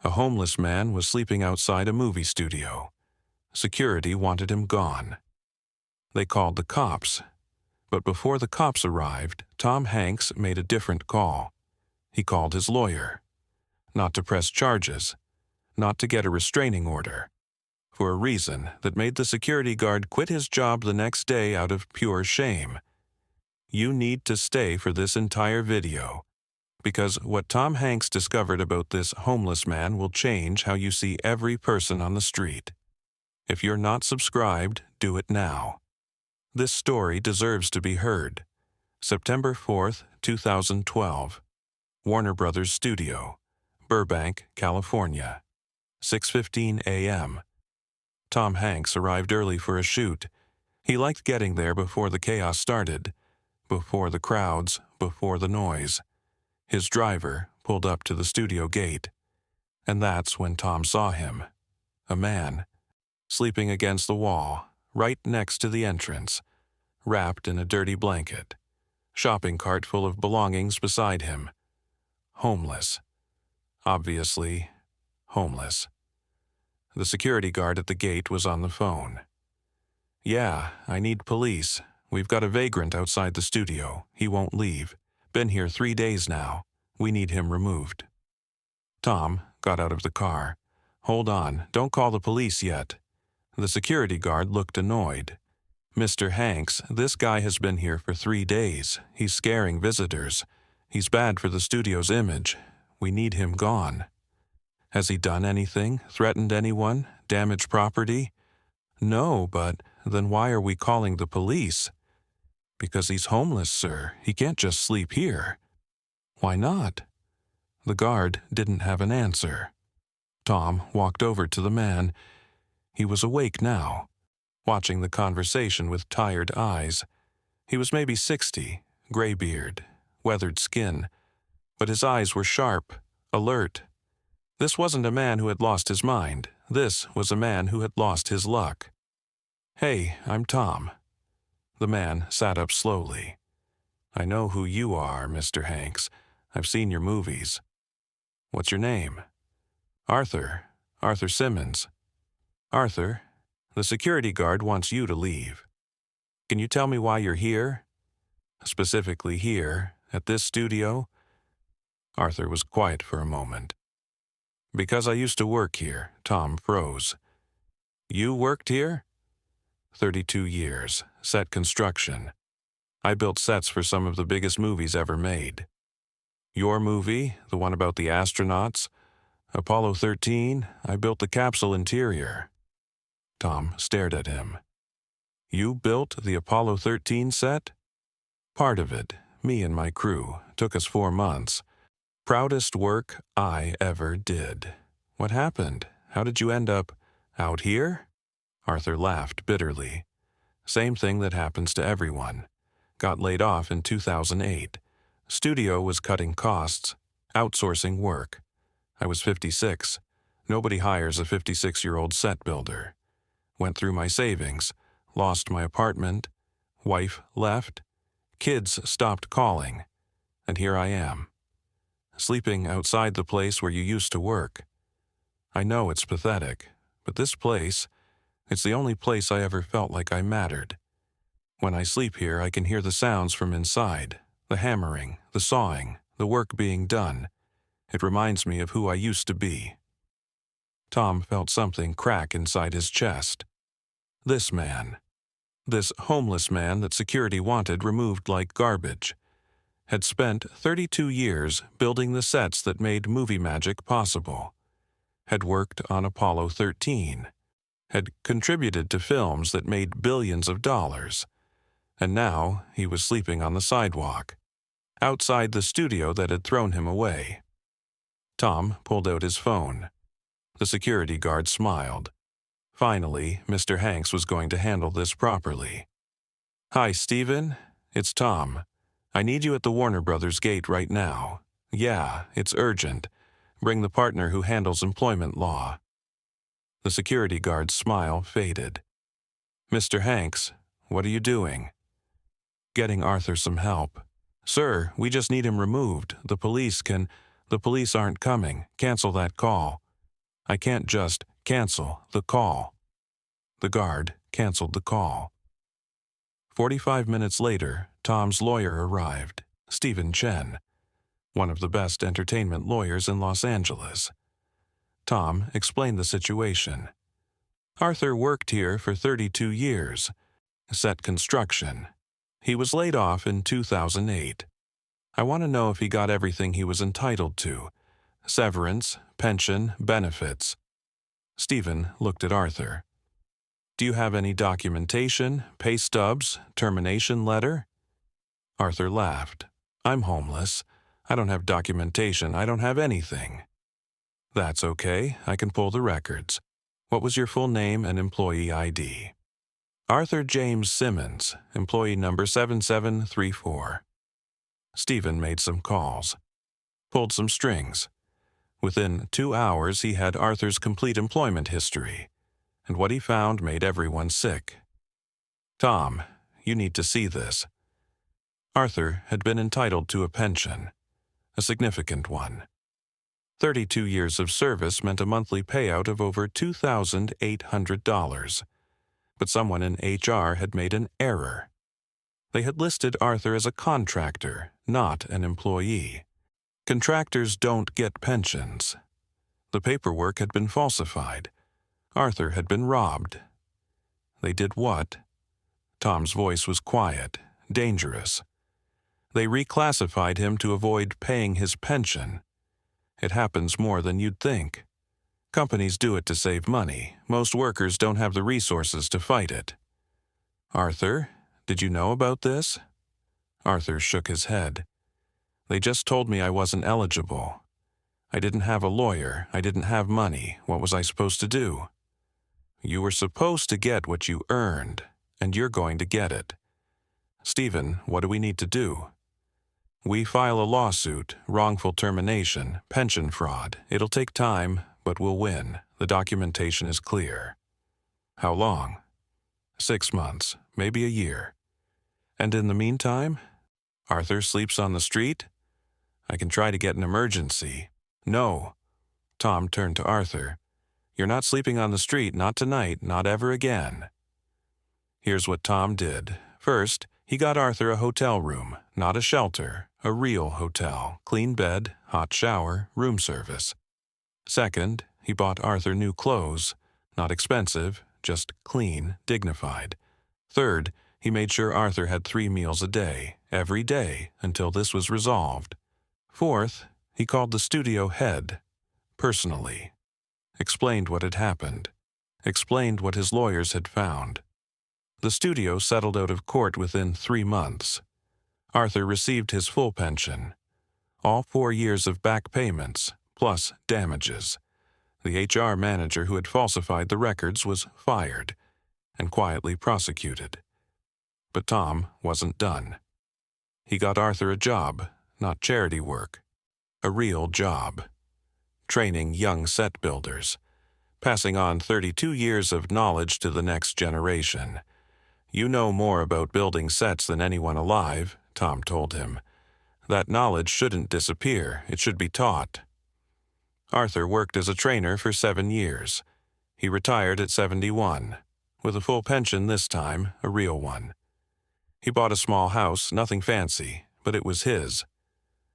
A homeless man was sleeping outside a movie studio. Security wanted him gone. They called the cops. But before the cops arrived, Tom Hanks made a different call. He called his lawyer. Not to press charges. Not to get a restraining order. For a reason that made the security guard quit his job the next day out of pure shame. You need to stay for this entire video, because what Tom Hanks discovered about this homeless man will change how you see every person on the street. If you're not subscribed, do it now. This story deserves to be heard. September 4th, 2012. Warner Brothers Studio, Burbank, California. 6:15 a.m. Tom Hanks arrived early for a shoot. He liked getting there before the chaos started, before the crowds, before the noise. His driver pulled up to the studio gate. And that's when Tom saw him. A man, sleeping against the wall, right next to the entrance, wrapped in a dirty blanket, shopping cart full of belongings beside him. Homeless. Obviously, homeless. The security guard at the gate was on the phone. "Yeah, I need police. We've got a vagrant outside the studio. He won't leave. Been here 3 days now. We need him removed." Tom got out of the car. "Hold on, don't call the police yet." The security guard looked annoyed. "Mr. Hanks, this guy has been here for 3 days. He's scaring visitors. He's bad for the studio's image. We need him gone." "Has he done anything? Threatened anyone? Damaged property?" "No, but then why are we calling the police?" "Because he's homeless, sir. He can't just sleep here." "Why not?" The guard didn't have an answer. Tom walked over to the man. He was awake now, watching the conversation with tired eyes. He was maybe 60, gray beard, weathered skin, but his eyes were sharp, alert. This wasn't a man who had lost his mind. This was a man who had lost his luck. "Hey, I'm Tom." The man sat up slowly. "I know who you are, Mr. Hanks. I've seen your movies." "What's your name?" "Arthur. Arthur Simmons." "Arthur, the security guard wants you to leave. Can you tell me why you're here? Specifically here, at this studio?" Arthur was quiet for a moment. "Because I used to work here." Tom froze. "You worked here?" 32 years, set construction. I built sets for some of the biggest movies ever made. "Your movie, the one about the astronauts? Apollo 13, I built the capsule interior." Tom stared at him. "You built the Apollo 13 set?" "Part of it, me and my crew. Took us 4 months. Proudest work I ever did." "What happened? How did you end up out here?" Arthur laughed bitterly. "Same thing that happens to everyone. Got laid off in 2008. Studio was cutting costs, outsourcing work. I was 56. Nobody hires a 56-year-old set builder. Went through my savings, lost my apartment, wife left, kids stopped calling, and here I am. Sleeping outside the place where you used to work. I know it's pathetic, but this place, it's the only place I ever felt like I mattered. When I sleep here, I can hear the sounds from inside, the hammering, the sawing, the work being done. It reminds me of who I used to be." Tom felt something crack inside his chest. This man, this homeless man that security wanted removed like garbage, had spent 32 years building the sets that made movie magic possible, had worked on Apollo 13, had contributed to films that made billions of dollars, and now he was sleeping on the sidewalk, outside the studio that had thrown him away. Tom pulled out his phone. The security guard smiled. Finally, Mr. Hanks was going to handle this properly. "Hi, Stephen. It's Tom. I need you at the Warner Brothers gate right now. Yeah, it's urgent. Bring the partner who handles employment law." The security guard's smile faded. "Mr. Hanks, what are you doing?" "Getting Arthur some help." "Sir, we just need him removed. The police aren't coming. Cancel that call." I can't just cancel the call." The guard canceled the call. 45 minutes later, Tom's lawyer arrived, Stephen Chen, one of the best entertainment lawyers in Los Angeles. Tom explained the situation. Arthur worked here for 32 years, set construction. He was laid off in 2008. I want to know if he got everything he was entitled to: severance, pension, benefits. Stephen looked at Arthur. "Do you have any documentation, pay stubs, termination letter?" Arthur laughed. "I'm homeless. I don't have documentation. I don't have anything." "That's okay. I can pull the records. What was your full name and employee ID?" "Arthur James Simmons, employee number 7734. Stephen made some calls, pulled some strings. Within 2 hours, he had Arthur's complete employment history, and what he found made everyone sick. "Tom, you need to see this." Arthur had been entitled to a pension, a significant one. 32 years of service meant a monthly payout of over $2,800. But someone in HR had made an error. They had listed Arthur as a contractor, not an employee. Contractors don't get pensions. The paperwork had been falsified. Arthur had been robbed. They did what? Tom's voice was quiet, dangerous. They reclassified him to avoid paying his pension. It happens more than you'd think. Companies do it to save money. Most workers don't have the resources to fight it. "Arthur, did you know about this?" Arthur shook his head. "They just told me I wasn't eligible. I didn't have a lawyer. I didn't have money. What was I supposed to do?" "You were supposed to get what you earned, and you're going to get it." "Stephen, what do we need to do?" "We file a lawsuit, wrongful termination, pension fraud. It'll take time, but we'll win. The documentation is clear." "How long?" 6 months, maybe a year. "And in the meantime, Arthur sleeps on the street?" "I can try to get an emergency." "No." Tom turned to Arthur. "You're not sleeping on the street, not tonight, not ever again." Here's what Tom did. First, he got Arthur a hotel room, not a shelter, a real hotel, clean bed, hot shower, room service. Second, he bought Arthur new clothes, not expensive, just clean, dignified. Third, he made sure Arthur had 3 meals a day, every day, until this was resolved. Fourth, he called the studio head, personally, explained what had happened, explained what his lawyers had found. The studio settled out of court within 3 months. Arthur received his full pension, all 4 years of back payments, plus damages. The HR manager who had falsified the records was fired and quietly prosecuted. But Tom wasn't done. He got Arthur a job, not charity work, a real job. Training young set builders, passing on 32 years of knowledge to the next generation. "You know more about building sets than anyone alive," Tom told him. "That knowledge shouldn't disappear. It should be taught." Arthur worked as a trainer for 7 years. He retired at 71, with a full pension this time, a real one. He bought a small house, nothing fancy, but it was his.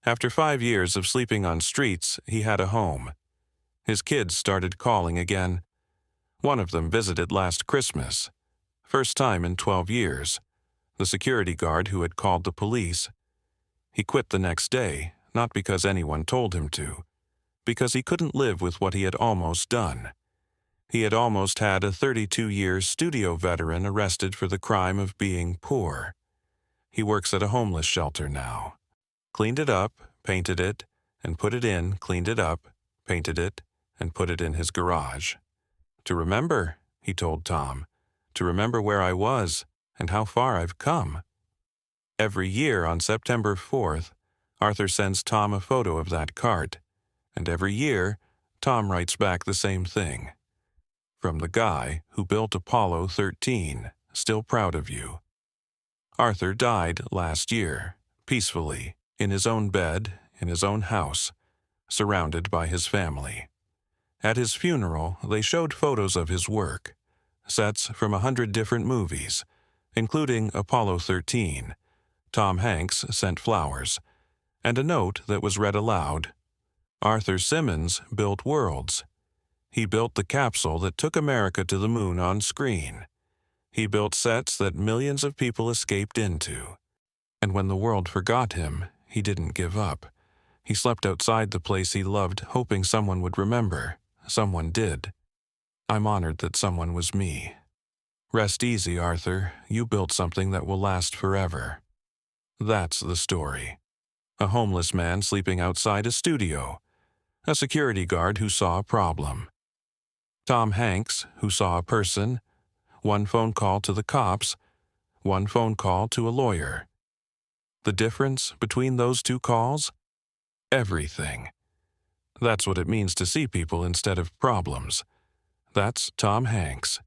After 5 years of sleeping on streets, he had a home. His kids started calling again. One of them visited last Christmas. First time in 12 years. The security guard who had called the police. He quit the next day, not because anyone told him to, because he couldn't live with what he had almost done. He had almost had a 32-year studio veteran arrested for the crime of being poor. He works at a homeless shelter now. Cleaned it up, painted it, and put it in, cleaned it up, painted it, and put it in his garage. "To remember," he told Tom, "to remember where I was and how far I've come." Every year on September 4th, Arthur sends Tom a photo of that cart, and every year, Tom writes back the same thing. "From the guy who built Apollo 13, still proud of you." Arthur died last year, peacefully, in his own bed, in his own house, surrounded by his family. At his funeral, they showed photos of his work, sets from 100 different movies, including Apollo 13. Tom Hanks sent flowers, and a note that was read aloud. Arthur Simmons built worlds. He built the capsule that took America to the moon on screen. He built sets that millions of people escaped into. And when the world forgot him, he didn't give up. He slept outside the place he loved, hoping someone would remember. Someone did. I'm honored that someone was me. Rest easy, Arthur. You built something that will last forever. That's the story. A homeless man sleeping outside a studio. A security guard who saw a problem. Tom Hanks, who saw a person. One phone call to the cops. One phone call to a lawyer. The difference between those two calls? Everything. That's what it means to see people instead of problems. That's Tom Hanks.